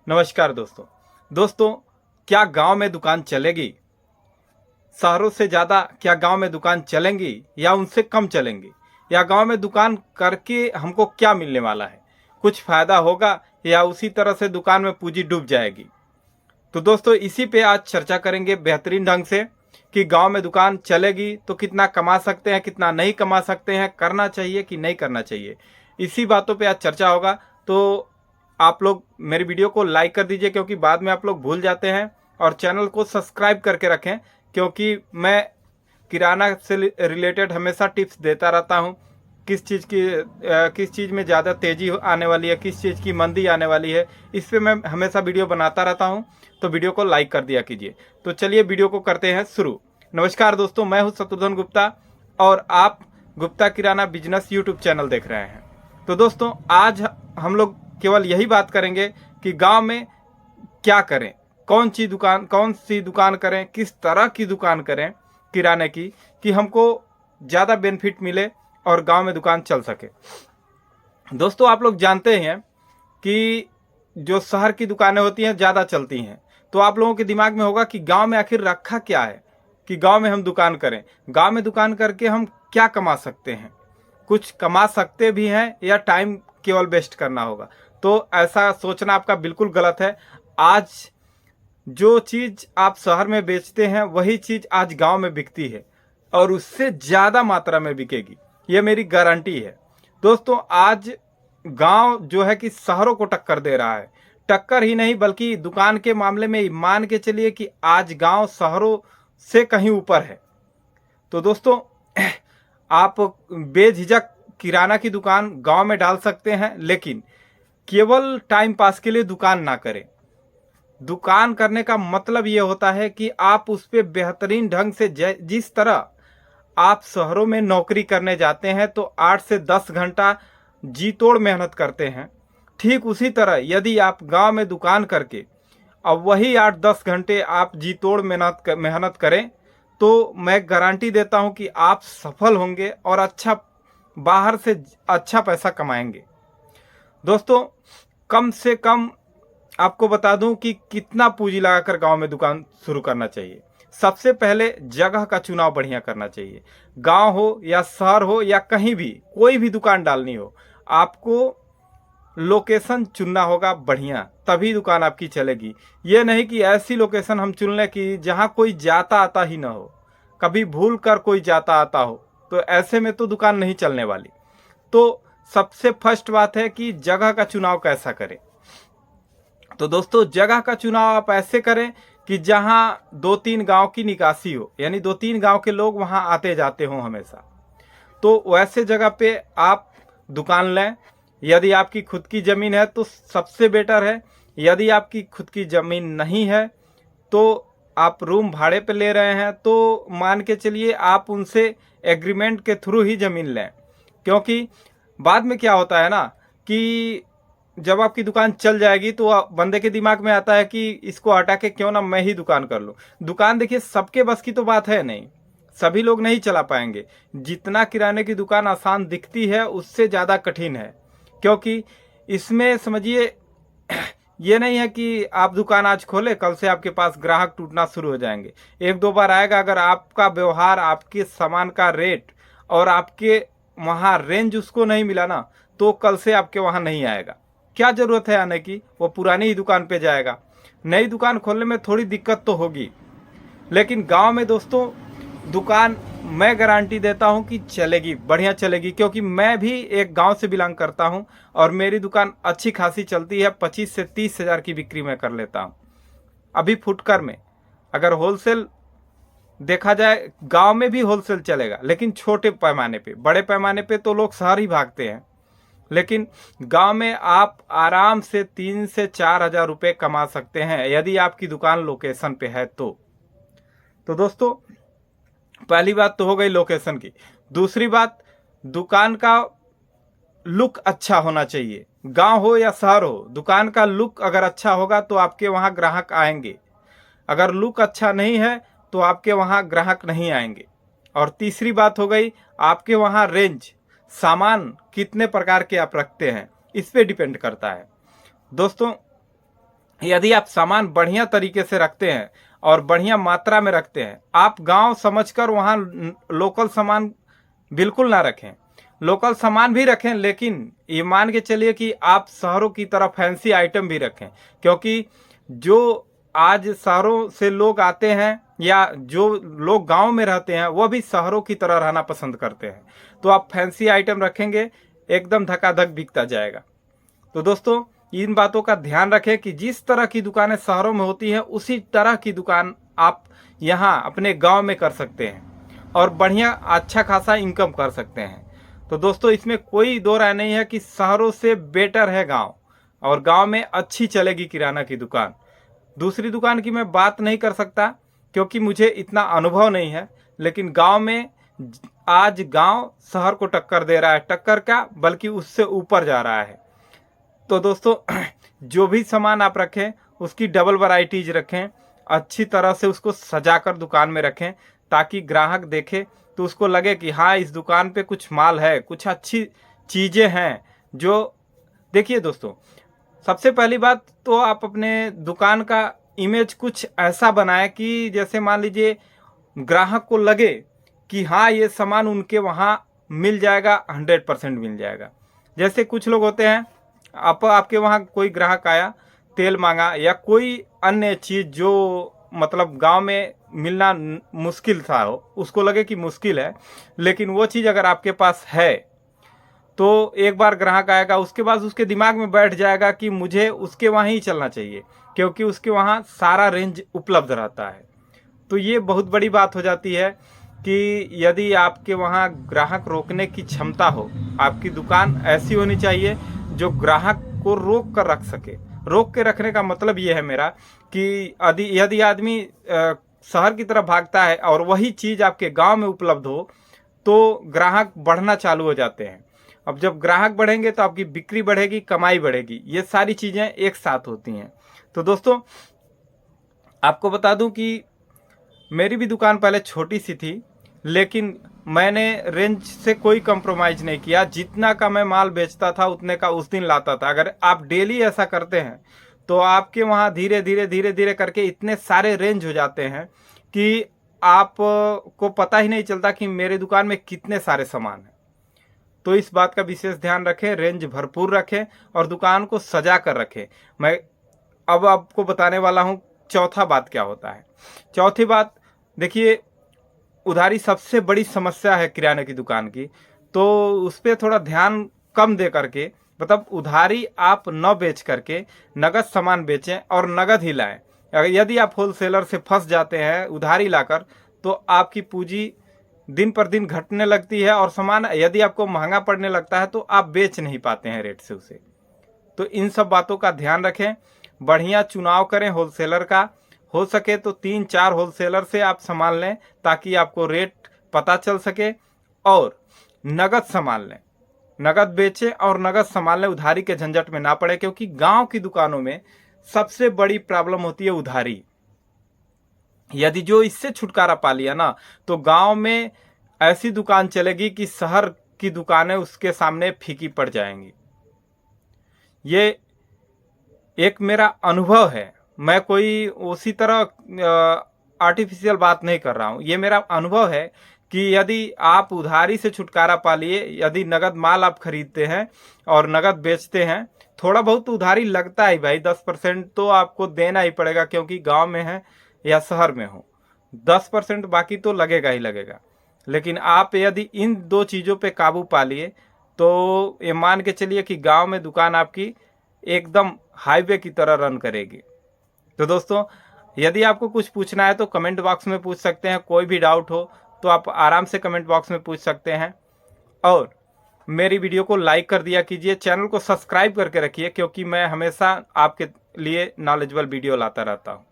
नमस्कार दोस्तों, क्या गांव में दुकान चलेगी? शहरों से ज़्यादा क्या गांव में दुकान चलेंगी या उनसे कम चलेंगी? या गांव में दुकान करके हमको क्या मिलने वाला है? कुछ फ़ायदा होगा या उसी तरह से दुकान में पूंजी डूब जाएगी? तो दोस्तों, इसी पे आज चर्चा करेंगे बेहतरीन ढंग से कि गांव में दुकान चलेगी तो कितना कमा सकते हैं, कितना नहीं कमा सकते हैं, करना चाहिए कि नहीं करना चाहिए। इसी बातों पे आज चर्चा होगा। तो आप लोग मेरी वीडियो को लाइक कर दीजिए, क्योंकि बाद में आप लोग भूल जाते हैं, और चैनल को सब्सक्राइब करके रखें, क्योंकि मैं किराना से रिलेटेड हमेशा टिप्स देता रहता हूं। किस चीज़ में ज़्यादा तेज़ी आने वाली है, किस चीज़ की मंदी आने वाली है, इस पे मैं हमेशा वीडियो बनाता रहता हूं। तो वीडियो को लाइक कर दिया कीजिए। तो चलिए वीडियो को करते हैं शुरू। नमस्कार दोस्तों, मैं हूं शत्रुघ्न गुप्ता और आप गुप्ता किराना बिजनेस यूट्यूब चैनल देख रहे हैं। तो दोस्तों, आज हम लोग केवल यही बात करेंगे कि गांव में क्या करें, कौन सी दुकान करें, किस तरह की दुकान करें किराने की, कि हमको ज़्यादा बेनिफिट मिले और गांव में दुकान चल सके। दोस्तों, आप लोग जानते हैं कि जो शहर की दुकानें होती हैं ज़्यादा चलती हैं। तो आप लोगों के दिमाग में होगा कि गांव में आखिर रखा क्या है कि गांव में हम दुकान करें। गांव में दुकान करके हम क्या कमा सकते हैं? कुछ कमा सकते भी हैं या टाइम केवल वेस्ट करना होगा? तो ऐसा सोचना आपका बिल्कुल गलत है। आज जो चीज़ आप शहर में बेचते हैं वही चीज़ आज गांव में बिकती है और उससे ज़्यादा मात्रा में बिकेगी, ये मेरी गारंटी है। दोस्तों, आज गांव जो है कि शहरों को टक्कर दे रहा है। टक्कर ही नहीं, बल्कि दुकान के मामले में मान के चलिए कि आज गांव शहरों से कहीं ऊपर है। तो दोस्तों, आप बेझिझक किराना की दुकान गांव में डाल सकते हैं, लेकिन केवल टाइम पास के लिए दुकान ना करें। दुकान करने का मतलब ये होता है कि आप उस पर बेहतरीन ढंग से जिस तरह आप शहरों में नौकरी करने जाते हैं तो 8 से 10 घंटा जी तोड़ मेहनत करते हैं, ठीक उसी तरह यदि आप गांव में दुकान करके अब वही 8-10 घंटे आप जी तोड़ मेहनत करें तो मैं गारंटी देता हूं कि आप सफल होंगे और बाहर से अच्छा पैसा कमाएंगे। दोस्तों, कम से कम आपको बता दूं कि कितना पूंजी लगाकर गांव में दुकान शुरू करना चाहिए। सबसे पहले जगह का चुनाव बढ़िया करना चाहिए। गांव हो या शहर हो या कहीं भी कोई भी दुकान डालनी हो, आपको लोकेशन चुनना होगा बढ़िया, तभी दुकान आपकी चलेगी। ये नहीं कि ऐसी लोकेशन हम चुन लें कि जहां कोई जाता आता ही ना हो, कभी भूल कर कोई जाता आता हो, तो ऐसे में तो दुकान नहीं चलने वाली। तो सबसे फर्स्ट बात है कि जगह का चुनाव कैसा करें। तो दोस्तों, जगह का चुनाव आप ऐसे करें कि जहां 2-3 गांव की निकासी हो, यानी 2-3 गांव के लोग वहां आते जाते हों हमेशा। तो वैसे जगह पे आप दुकान लें। यदि आपकी खुद की ज़मीन है तो सबसे बेटर है। यदि आपकी खुद की ज़मीन नहीं है तो आप रूम भाड़े पे ले रहे हैं तो मान के चलिए आप उनसे एग्रीमेंट के थ्रू ही ज़मीन लें, क्योंकि बाद में क्या होता है ना कि जब आपकी दुकान चल जाएगी तो बंदे के दिमाग में आता है कि इसको हटा के क्यों ना मैं ही दुकान कर लूँ। दुकान देखिए, सबके बस की तो बात है नहीं, सभी लोग नहीं चला पाएंगे। जितना किराने की दुकान आसान दिखती है उससे ज़्यादा कठिन है, क्योंकि इसमें समझिए ये नहीं है कि आप दुकान आज खोले कल से आपके पास ग्राहक टूटना शुरू हो जाएंगे। 1-2 बार आएगा, अगर आपका व्यवहार, आपके सामान का रेट और आपके वहाँ रेंज उसको नहीं मिला ना, तो कल से आपके वहाँ नहीं आएगा। क्या ज़रूरत है आने की, वो पुरानी ही दुकान पे जाएगा। नई दुकान खोलने में थोड़ी दिक्कत तो होगी, लेकिन गांव में दोस्तों दुकान मैं गारंटी देता हूं कि चलेगी, बढ़िया चलेगी, क्योंकि मैं भी एक गांव से बिलोंग करता हूं और मेरी दुकान अच्छी खासी चलती है। 25 से 30 हज़ार की बिक्री मैं कर लेता हूं अभी फुटकर में। अगर होलसेल देखा जाए, गांव में भी होलसेल चलेगा, लेकिन छोटे पैमाने पे। बड़े पैमाने पे तो लोग शहर ही भागते हैं, लेकिन गांव में आप आराम से 3 से 4 हज़ार रुपये कमा सकते हैं यदि आपकी दुकान लोकेशन पे है तो दोस्तों, पहली बात तो हो गई लोकेशन की। दूसरी बात, दुकान का लुक अच्छा होना चाहिए। गांव हो या शहर हो, दुकान का लुक अगर अच्छा होगा तो आपके वहां ग्राहक आएंगे। अगर लुक अच्छा नहीं है तो आपके वहां ग्राहक नहीं आएंगे। और तीसरी बात हो गई आपके वहां रेंज, सामान कितने प्रकार के आप रखते हैं, इस पे डिपेंड करता है। दोस्तों, यदि आप सामान बढ़िया तरीके से रखते हैं और बढ़िया मात्रा में रखते हैं, आप गांव समझकर वहां लोकल सामान बिल्कुल ना रखें। लोकल सामान भी रखें, लेकिन ये मान के चलिए कि आप शहरों की तरह फैंसी आइटम भी रखें, क्योंकि जो आज शहरों से लोग आते हैं या जो लोग गांव में रहते हैं वो भी शहरों की तरह रहना पसंद करते हैं। तो आप फैंसी आइटम रखेंगे, एकदम धकाधक बिकता जाएगा। तो दोस्तों, इन बातों का ध्यान रखें कि जिस तरह की दुकानें शहरों में होती हैं उसी तरह की दुकान आप यहाँ अपने गांव में कर सकते हैं और बढ़िया अच्छा खासा इनकम कर सकते हैं। तो दोस्तों, इसमें कोई दो राय नहीं है कि शहरों से बेटर है गांव, और गांव में अच्छी चलेगी किराना की दुकान। दूसरी दुकान की मैं बात नहीं कर सकता क्योंकि मुझे इतना अनुभव नहीं है, लेकिन गांव में आज गांव शहर को टक्कर दे रहा है, टक्कर क्या बल्कि उससे ऊपर जा रहा है। तो दोस्तों, जो भी सामान आप रखें उसकी डबल वैरायटीज रखें, अच्छी तरह से उसको सजाकर दुकान में रखें, ताकि ग्राहक देखे तो उसको लगे कि हाँ, इस दुकान पे कुछ माल है, कुछ अच्छी चीज़ें हैं। जो देखिए दोस्तों, सबसे पहली बात तो आप अपने दुकान का इमेज कुछ ऐसा बनाएं कि जैसे मान लीजिए ग्राहक को लगे कि हाँ, ये सामान उनके वहाँ मिल जाएगा, 100% मिल जाएगा। जैसे कुछ लोग होते हैं, आपके वहाँ कोई ग्राहक आया, तेल मांगा या कोई अन्य चीज़ जो मतलब गांव में मिलना मुश्किल था, हो उसको लगे कि मुश्किल है, लेकिन वो चीज़ अगर आपके पास है तो एक बार ग्राहक आएगा, उसके बाद उसके दिमाग में बैठ जाएगा कि मुझे उसके वहाँ ही चलना चाहिए, क्योंकि उसके वहाँ सारा रेंज उपलब्ध रहता है। तो ये बहुत बड़ी बात हो जाती है कि यदि आपके वहाँ ग्राहक रोकने की क्षमता हो, आपकी दुकान ऐसी होनी चाहिए जो ग्राहक को रोक कर रख सके। रोक के रखने का मतलब ये है मेरा कि यदि आदमी शहर की तरफ भागता है और वही चीज़ आपके गांव में उपलब्ध हो तो ग्राहक बढ़ना चालू हो जाते हैं। अब जब ग्राहक बढ़ेंगे तो आपकी बिक्री बढ़ेगी, कमाई बढ़ेगी, ये सारी चीज़ें एक साथ होती हैं। तो दोस्तों, आपको बता दूं कि मेरी भी दुकान पहले छोटी सी थी, लेकिन मैंने रेंज से कोई कंप्रोमाइज़ नहीं किया। जितना का मैं माल बेचता था उतने का उस दिन लाता था। अगर आप डेली ऐसा करते हैं तो आपके वहाँ धीरे धीरे करके इतने सारे रेंज हो जाते हैं कि आप को पता ही नहीं चलता कि मेरे दुकान में कितने सारे सामान हैं। तो इस बात का विशेष ध्यान रखें, रेंज भरपूर रखें और दुकान को सजा कर रखें। मैं अब आपको बताने वाला हूँ चौथा बात क्या होता है। चौथी बात, देखिए, उधारी सबसे बड़ी समस्या है किराने की दुकान की, तो उस पर थोड़ा ध्यान कम दे करके, मतलब उधारी आप न बेच करके नगद सामान बेचें और नगद ही लाएं। यदि आप होलसेलर से फंस जाते हैं उधारी लाकर तो आपकी पूंजी दिन पर दिन घटने लगती है और सामान यदि आपको महंगा पड़ने लगता है तो आप बेच नहीं पाते हैं रेट से उसे। तो इन सब बातों का ध्यान रखें, बढ़िया चुनाव करें होलसेलर का। हो सके तो 3-4 होलसेलर से आप सामान लें ताकि आपको रेट पता चल सके, और नगद सामान लें, नगद बेचें और नगद सामान लें, उधारी के झंझट में ना पड़े, क्योंकि गांव की दुकानों में सबसे बड़ी प्रॉब्लम होती है उधारी। यदि जो इससे छुटकारा पा लिया ना तो गांव में ऐसी दुकान चलेगी कि शहर की दुकानें उसके सामने फीकी पड़ जाएंगी। ये एक मेरा अनुभव है, मैं कोई उसी तरह आर्टिफिशियल बात नहीं कर रहा हूँ। ये मेरा अनुभव है कि यदि आप उधारी से छुटकारा पा लिए, यदि नगद माल आप खरीदते हैं और नगद बेचते हैं, थोड़ा बहुत उधारी लगता है भाई, 10% तो आपको देना ही पड़ेगा, क्योंकि गांव में है या शहर में हो, 10% बाकी तो लगेगा ही लगेगा। लेकिन आप यदि इन दो चीज़ों पे काबू पा लिए तो ये मान के चलिए कि गांव में दुकान आपकी एकदम हाईवे की तरह रन करेगी। तो दोस्तों, यदि आपको कुछ पूछना है तो कमेंट बॉक्स में पूछ सकते हैं, कोई भी डाउट हो तो आप आराम से कमेंट बॉक्स में पूछ सकते हैं। और मेरी वीडियो को लाइक कर दिया कीजिए, चैनल को सब्सक्राइब करके रखिए, क्योंकि मैं हमेशा आपके लिए नॉलेजेबल वीडियो लाता रहता हूँ।